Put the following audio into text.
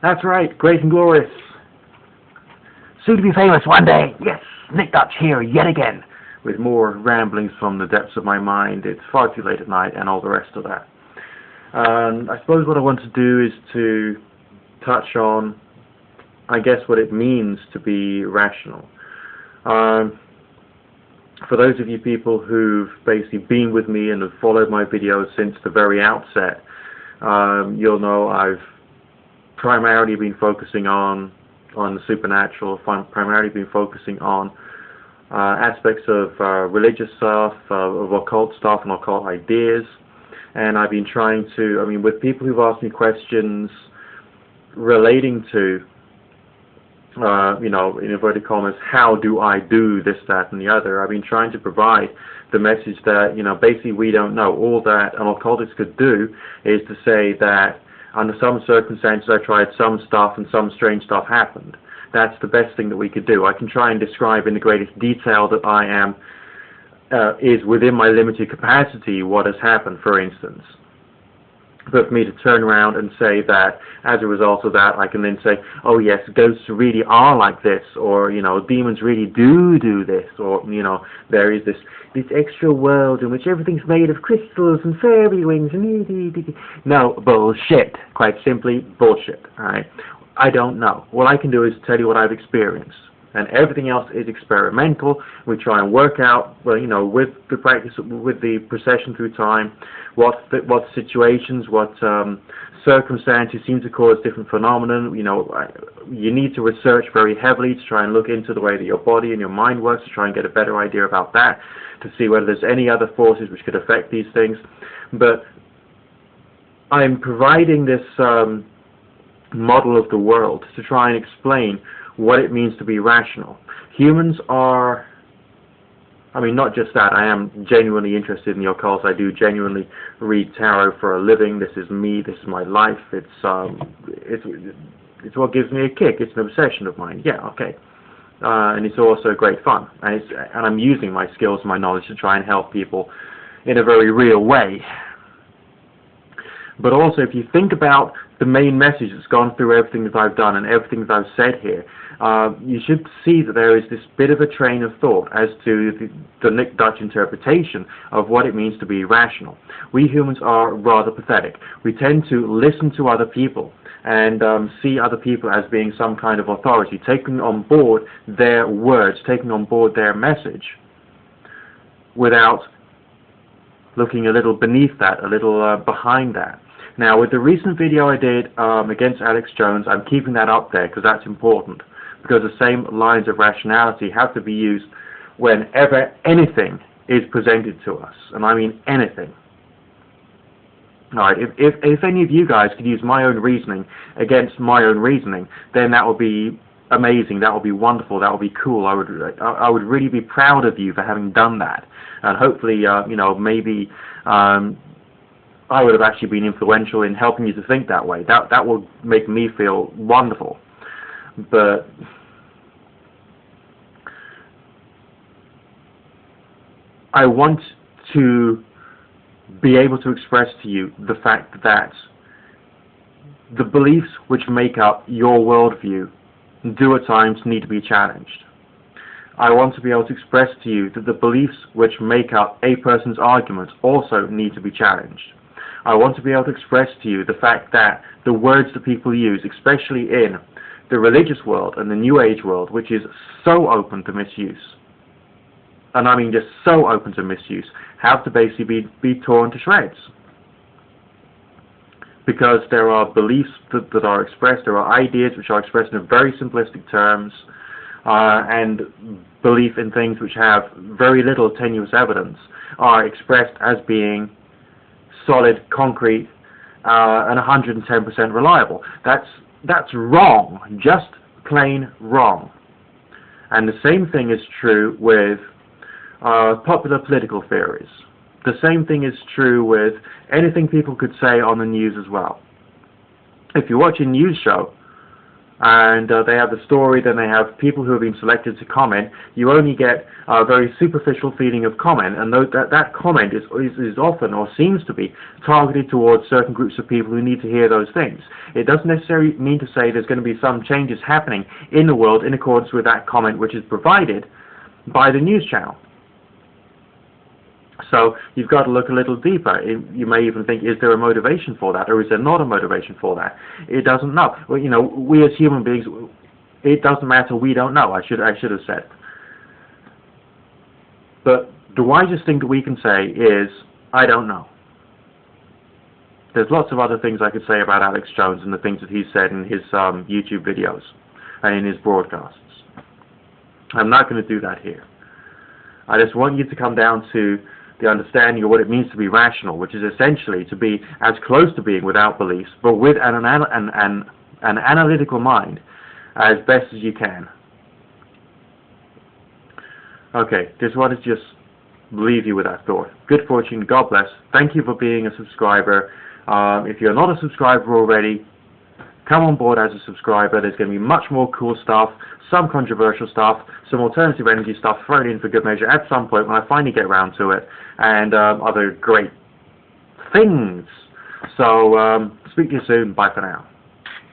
That's right, great and glorious. Soon to be famous one day. Yes, NickDutch here yet again, with more ramblings from the depths of my mind. It's far too late at night and all the rest of that. I suppose what I want to do is to touch on, I guess, what it means to be rational. For those of you people who've basically been with me and have followed my videos since the very outset, you'll know I've primarily been focusing on the supernatural, primarily been focusing on aspects of religious stuff, of occult stuff and occult ideas, and I've been trying to, with people who've asked me questions relating to, in inverted commas, how do I do this, that, and the other, I've been trying to provide the message that, basically we don't know. All that an occultist could do is to say that under some circumstances I tried some stuff and some strange stuff happened. That's the best thing that we could do. I can try and describe in the greatest detail that I am, is within my limited capacity what has happened, for instance. But for me to turn around and say that as a result of that I can then say, oh yes, ghosts really are like this, or demons really do this, or there is this extra world in which everything's made of crystals and fairy wings and no, bullshit. Quite simply, bullshit. Alright? I don't know. All I can do is tell you what I've experienced, and everything else is experimental. We try and work out, with the practice, with the procession through time, what situations, what circumstances seem to cause different phenomena. You need to research very heavily to try and look into the way that your body and your mind works, to try and get a better idea about that, to see whether there's any other forces which could affect these things. But I'm providing this model of the world to try and explain what it means to be rational. Humans are, not just that, I am genuinely interested in the occult. I do genuinely read tarot for a living. This is me, this is my life. It's what gives me a kick. It's an obsession of mine. Yeah, okay. And it's also great fun. And I'm using my skills and my knowledge to try and help people in a very real way. But also, if you think about the main message that's gone through everything that I've done and everything that I've said here, you should see that there is this bit of a train of thought as to the NickDutch interpretation of what it means to be rational. We humans are rather pathetic. We tend to listen to other people and see other people as being some kind of authority, taking on board their words, taking on board their message, without looking a little beneath that, a little behind that. Now, with the recent video I did against Alex Jones, I'm keeping that up there because that's important, because the same lines of rationality have to be used whenever anything is presented to us, and I mean anything. Alright, if any of you guys could use my own reasoning against my own reasoning, then that would be amazing, that would be wonderful, that would be cool. I would really be proud of you for having done that, and hopefully, maybe I would have actually been influential in helping you to think that way. That would make me feel wonderful. But I want to be able to express to you the fact that the beliefs which make up your worldview do at times need to be challenged. I want to be able to express to you that the beliefs which make up a person's arguments also need to be challenged. I want to be able to express to you the fact that the words that people use, especially in the religious world and the New Age world, which is so open to misuse, and I mean just so open to misuse, have to basically be torn to shreds. Because there are beliefs that are expressed, there are ideas which are expressed in very simplistic terms, and belief in things which have very little tenuous evidence are expressed as being solid, concrete, and 110% reliable. That's wrong, just plain wrong. And the same thing is true with popular political theories. The same thing is true with anything people could say on the news as well. If you watch a news show, and they have the story, then they have people who have been selected to comment, you only get a very superficial feeling of comment, and that comment is often, or seems to be, targeted towards certain groups of people who need to hear those things. It doesn't necessarily mean to say there's going to be some changes happening in the world in accordance with that comment which is provided by the news channel. So you've got to look a little deeper. You may even think, is there a motivation for that, or is there not a motivation for that? It doesn't know. Well, you know, we as human beings, it doesn't matter. We don't know. I should have said. But the wisest thing that we can say is, I don't know. There's lots of other things I could say about Alex Jones and the things that he's said in his YouTube videos and in his broadcasts. I'm not going to do that here. I just want you to come down to the understanding of what it means to be rational, which is essentially to be as close to being without beliefs, but with an analytical mind as best as you can. Okay, just wanted to just leave you with that thought. Good fortune, God bless. Thank you for being a subscriber. If you're not a subscriber already, come on board as a subscriber. There's going to be much more cool stuff, some controversial stuff, some alternative energy stuff thrown in for good measure at some point when I finally get around to it, and other great things. So, speak to you soon. Bye for now.